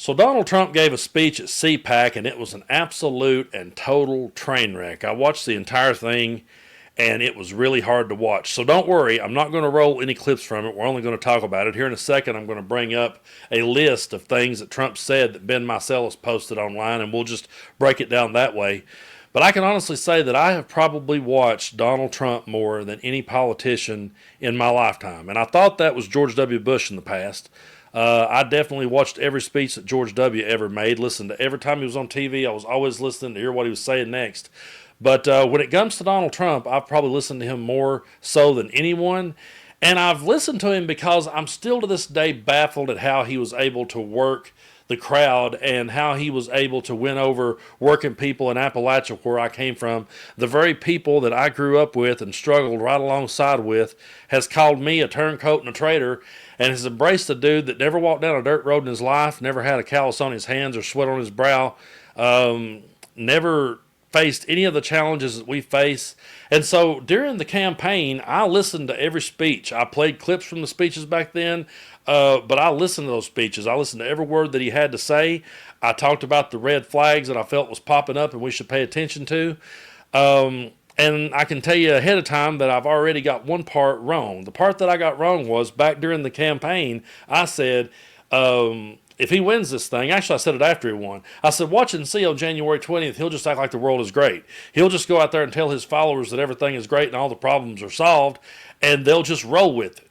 So Donald Trump gave a speech at CPAC, and it was an absolute and total train wreck. I watched the entire thing, and it was really hard to watch. So don't worry, I'm not going to roll any clips from it. We're only going to talk about it. Here in a second, I'm going to bring up a list of things that Trump said that Ben Meiselas posted online, and we'll just break it down that way. But I can honestly say that I have probably watched Donald Trump more than any politician in my lifetime. And I thought that was George W. Bush in the past. I definitely watched every speech that George W. ever made, listened to every time he was on TV. I was always listening to hear what he was saying next. But when it comes to Donald Trump, I've probably listened to him more so than anyone. And I've listened to him because I'm still to this day baffled at how he was able to work the crowd and how he was able to win over working people in Appalachia, where I came from. The very people that I grew up with and struggled right alongside with has called me a turncoat and a traitor, and has embraced a dude that never walked down a dirt road in his life, never had a callus on his hands or sweat on his brow, never faced any of the challenges that we face. And so during the campaign, I listened to every speech. I played clips from the speeches back then, but I listened to those speeches. I listened to every word that he had to say. I talked about the red flags that I felt was popping up and we should pay attention to. And I can tell you ahead of time that I've already got one part wrong. The part that I got wrong was back during the campaign, I said, if he wins this thing, actually I said it after he won, I said, watch and see on January 20th, he'll just act like the world is great. He'll just go out there and tell his followers that everything is great and all the problems are solved, and they'll just roll with it.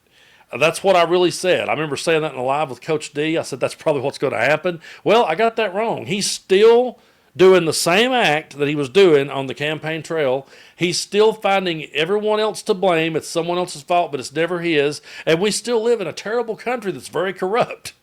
That's what I really said. I remember saying that in a live with Coach D. I said, that's probably what's going to happen. Well, I got that wrong. He's still doing the same act that he was doing on the campaign trail. He's still finding everyone else to blame. It's someone else's fault, but it's never his. And we still live in a terrible country that's very corrupt.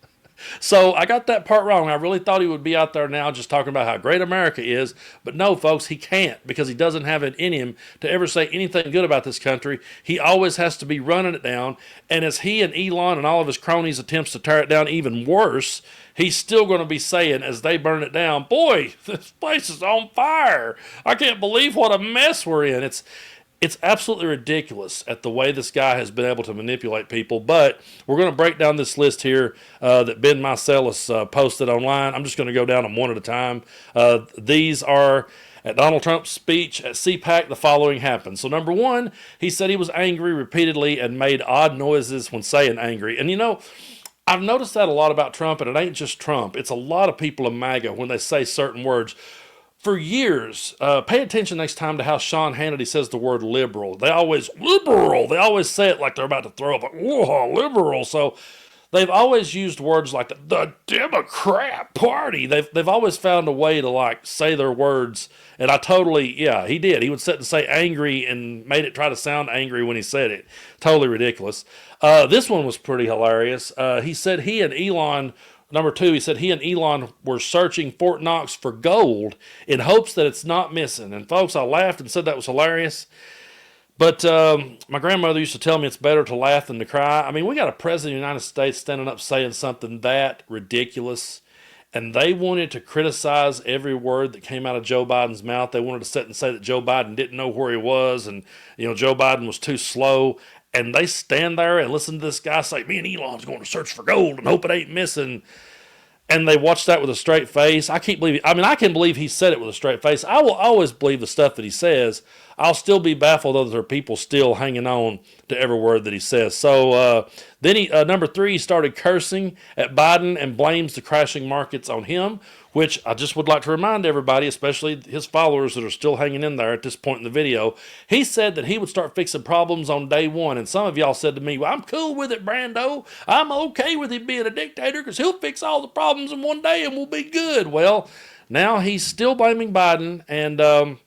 So I got that part wrong. I really thought he would be out there now just talking about how great America is. But no, folks, he can't, because he doesn't have it in him to ever say anything good about this country. He always has to be running it down. And as he and Elon and all of his cronies attempts to tear it down even worse, he's still going to be saying as they burn it down, boy, this place is on fire. I can't believe what a mess we're in. It's absolutely ridiculous at the way this guy has been able to manipulate people. But we're going to break down this list here that Ben Meiselas posted online. I'm just going to go down them one at a time. These are at Donald Trump's speech at CPAC. The following happened. So number one, he said he was angry repeatedly and made odd noises when saying angry. And you know, I've noticed that a lot about Trump, and it ain't just Trump. It's a lot of people in MAGA when they say certain words. For years, pay attention next time to how Sean Hannity says the word liberal. They always, liberal. They always say it like they're about to throw up, like, whoa, liberal. So they've always used words like the Democrat Party. They've always found a way to like say their words. And I totally, yeah, he did. He would sit and say angry and made it try to sound angry when he said it. Totally ridiculous. This one was pretty hilarious. He said he and Elon Number two, he said he and Elon were searching Fort Knox for gold in hopes that it's not missing. And folks, I laughed and said that was hilarious. But my grandmother used to tell me it's better to laugh than to cry. I mean, we got a president of the United States standing up saying something that ridiculous. And they wanted to criticize every word that came out of Joe Biden's mouth. They wanted to sit and say that Joe Biden didn't know where he was, and Joe Biden was too slow. And they stand there and listen to this guy say, me and Elon's going to search for gold and hope it ain't missing. And they watch that with a straight face. I can't believe it. I mean, I can believe he said it with a straight face. I will always believe the stuff that he says. I'll still be baffled that there are people still hanging on to every word that he says. So then he, number three, he started cursing at Biden and blames the crashing markets on him, which I just would like to remind everybody, especially his followers that are still hanging in there at this point in the video. He said that he would start fixing problems on day one. And some of y'all said to me, well, I'm cool with it, Brando. I'm okay with him being a dictator because he'll fix all the problems in one day and we'll be good. Well, now he's still blaming Biden and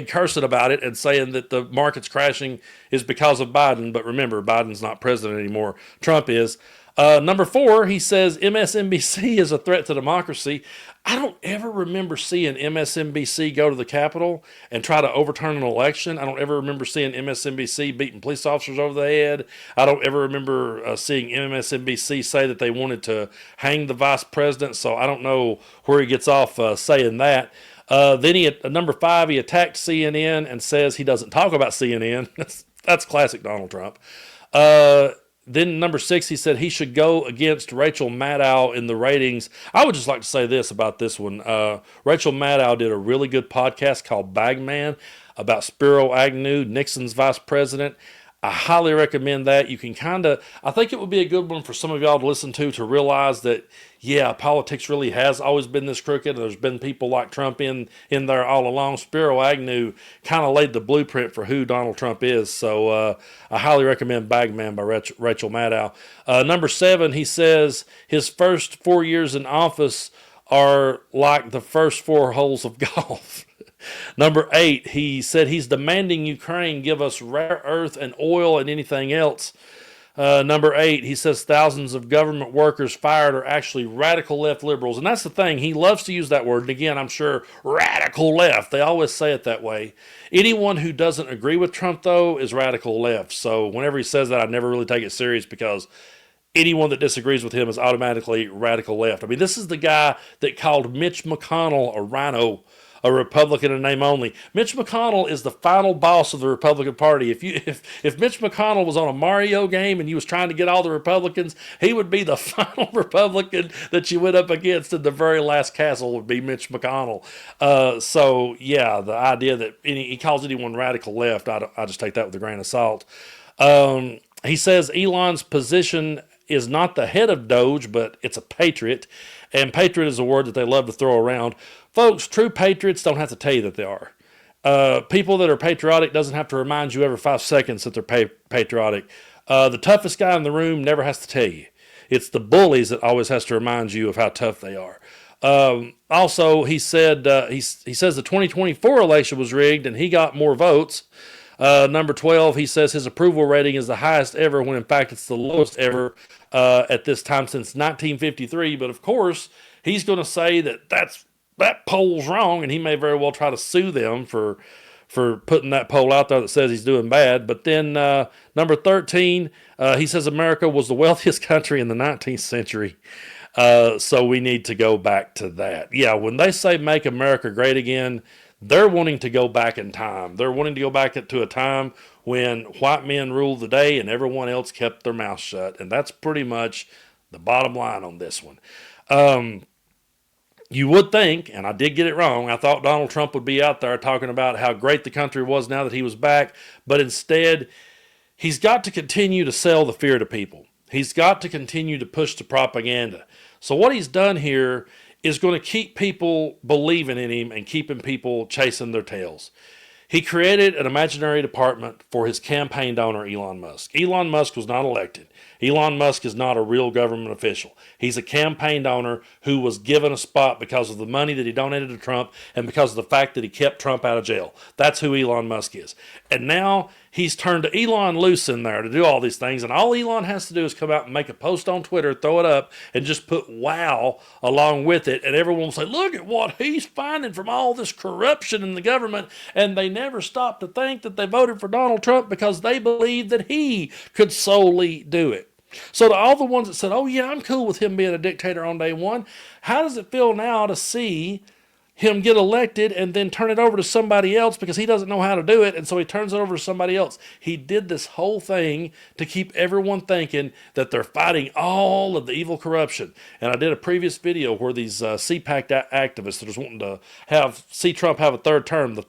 cursing about it and saying that the market's crashing is because of Biden. But remember, Biden's not president anymore. Trump is. Number four, he says MSNBC is a threat to democracy. I don't ever remember seeing MSNBC go to the Capitol and try to overturn an election. I don't ever remember seeing MSNBC beating police officers over the head. I don't ever remember seeing MSNBC say that they wanted to hang the vice president. So I don't know where he gets off saying that. Then number five, he attacked CNN and says he doesn't talk about CNN. That's classic Donald Trump. Then number 6, he said he should go against Rachel Maddow in the ratings. I would just like to say this about this one. Rachel Maddow did a really good podcast called Bagman about Spiro Agnew, Nixon's vice president. I highly recommend that. You can I think it would be a good one for some of y'all to listen to realize that, yeah, politics really has always been this crooked. There's been people like Trump in there all along. Spiro Agnew kind of laid the blueprint for who Donald Trump is. So I highly recommend Bagman by Rachel Maddow. Number 7, he says his first 4 years in office are like the first 4 holes of golf. Number 8, he said he's demanding Ukraine give us rare earth and oil and anything else. Number 8, he says thousands of government workers fired are actually radical left liberals. And that's the thing. He loves to use that word. And again, I'm sure radical left. They always say it that way. Anyone who doesn't agree with Trump, though, is radical left. So whenever he says that, I never really take it serious because anyone that disagrees with him is automatically radical left. I mean, this is the guy that called Mitch McConnell a rhino, a Republican in name only. Mitch McConnell is the final boss of the Republican Party. If Mitch McConnell was on a Mario game and he was trying to get all the Republicans, he would be the final Republican that you went up against, and the very last castle would be Mitch McConnell. So yeah, the idea that he calls anyone radical left, I just take that with a grain of salt. He says Elon's position is not the head of Doge, but it's a patriot. And patriot is a word that they love to throw around. Folks, true patriots don't have to tell you that they are. People that are patriotic doesn't have to remind you every 5 seconds that they're patriotic. The toughest guy in the room never has to tell you. It's the bullies that always has to remind you of how tough they are. Also, he said he says the 2024 election was rigged and he got more votes. Number 12, he says his approval rating is the highest ever when in fact it's the lowest ever at this time since 1953. But of course, he's going to say that poll's wrong, and he may very well try to sue them for putting that poll out there that says he's doing bad. But then number 13, he says America was the wealthiest country in the 19th century. So we need to go back to that. Yeah, when they say make America great again, they're wanting to go back in time. They're wanting to go back to a time when white men ruled the day and everyone else kept their mouth shut. And that's pretty much the bottom line on this one. You would think, and I did get it wrong, I thought Donald Trump would be out there talking about how great the country was now that he was back. But instead, he's got to continue to sell the fear to people. He's got to continue to push the propaganda. So what he's done here is going to keep people believing in him and keeping people chasing their tails. He created an imaginary department for his campaign donor, Elon Musk. Elon Musk was not elected. Elon Musk is not a real government official. He's a campaign donor who was given a spot because of the money that he donated to Trump and because of the fact that he kept Trump out of jail. That's who Elon Musk is. And now he's turned Elon loose in there to do all these things. And all Elon has to do is come out and make a post on Twitter, throw it up, and just put wow along with it. And everyone will say, look at what he's finding from all this corruption in the government. And they never stop to think that they voted for Donald Trump because they believe that he could solely do it. So to all the ones that said, oh yeah, I'm cool with him being a dictator on day one, how does it feel now to see him get elected and then turn it over to somebody else because he doesn't know how to do it, and so he turns it over to somebody else? He did this whole thing to keep everyone thinking that they're fighting all of the evil corruption. And I did a previous video where these CPAC activists that was wanting to see Trump have a third term, the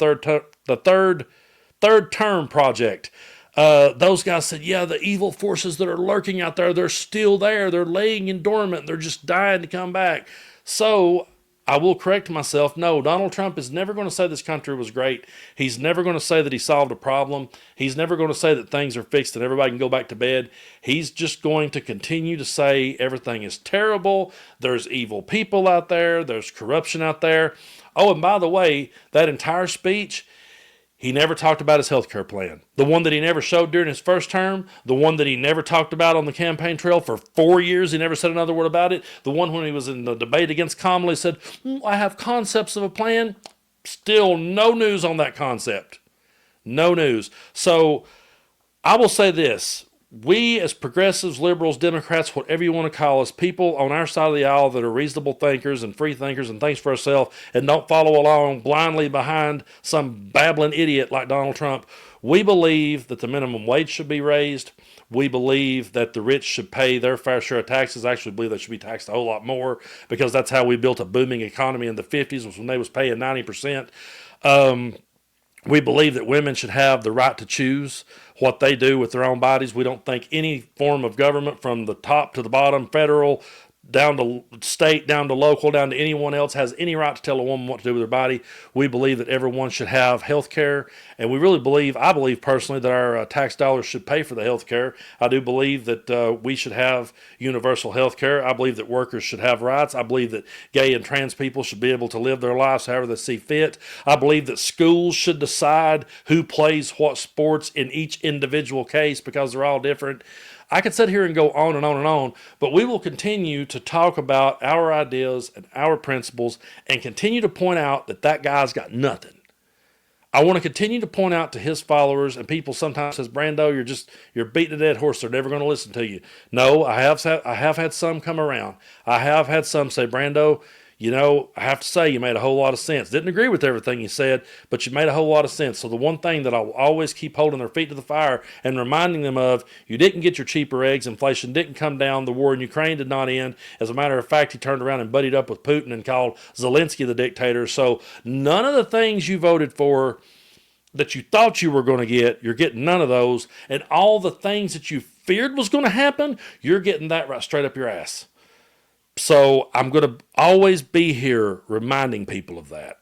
third term project. Those guys said, yeah, the evil forces that are lurking out there, they're still there. They're laying in dormant. They're just dying to come back. So I will correct myself. No, Donald Trump is never going to say this country was great. He's never going to say that he solved a problem. He's never going to say that things are fixed and everybody can go back to bed. He's just going to continue to say everything is terrible. There's evil people out there. There's corruption out there. Oh, and by the way, that entire speech, he never talked about his health care plan. The one that he never showed during his first term. The one that he never talked about on the campaign trail for 4 years. He never said another word about it. The one when he was in the debate against Kamala, he said, I have concepts of a plan. Still no news on that concept. No news. So I will say this. We as progressives, liberals, Democrats, whatever you want to call us, people on our side of the aisle that are reasonable thinkers and free thinkers and thinks for ourselves and don't follow along blindly behind some babbling idiot like Donald Trump, We believe that the minimum wage should be raised. We believe that the rich should pay their fair share of taxes. I actually believe they should be taxed a whole lot more, because that's how we built a booming economy in the 50s, was when they was paying 90%. We believe that women should have the right to choose what they do with their own bodies. We don't think any form of government, from the top to the bottom, federal, down to state, down to local, down to anyone else, has any right to tell a woman what to do with her body. We believe that everyone should have health care, and we really believe, I believe personally, that our tax dollars should pay for the health care. I do believe that we should have universal health care. I believe that workers should have rights. I believe that gay and trans people should be able to live their lives however they see fit. I believe that schools should decide who plays what sports in each individual case, because they're all different. I could sit here and go on and on and on, but we will continue to talk about our ideas and our principles and continue to point out that that guy's got nothing. I want to continue to point out to his followers, and people sometimes says, Brando, you're beating a dead horse. They're never going to listen to you. No, I have had some come around. I have had some say, Brando, I have to say, you made a whole lot of sense. Didn't agree with everything you said, but you made a whole lot of sense. So the one thing that I'll always keep holding their feet to the fire and reminding them of, you didn't get your cheaper eggs. Inflation didn't come down. The war in Ukraine did not end. As a matter of fact, he turned around and buddied up with Putin and called Zelensky the dictator. So none of the things you voted for that you thought you were going to get, you're getting none of those. And all the things that you feared was going to happen, you're getting that right straight up your ass. So I'm going to always be here reminding people of that,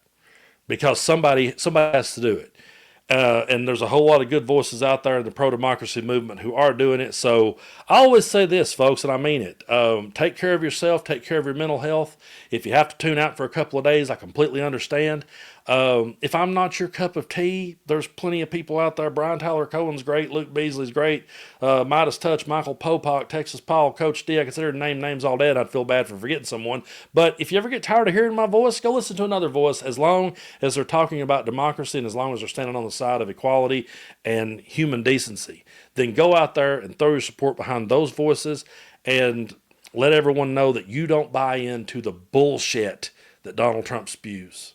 because somebody has to do it. And there's a whole lot of good voices out there in the pro-democracy movement who are doing it. So I always say this, folks, and I mean it. Take care of yourself. Take care of your mental health. If you have to tune out for a couple of days, I completely understand. If I'm not your cup of tea, there's plenty of people out there. Brian Tyler Cohen's great. Luke Beasley's great. Midas Touch, Michael Popak, Texas Paul, Coach D. I consider names all dead. I'd feel bad for forgetting someone. But if you ever get tired of hearing my voice, go listen to another voice. As long as they're talking about democracy and as long as they're standing on the side of equality and human decency, then go out there and throw your support behind those voices and let everyone know that you don't buy into the bullshit that Donald Trump spews.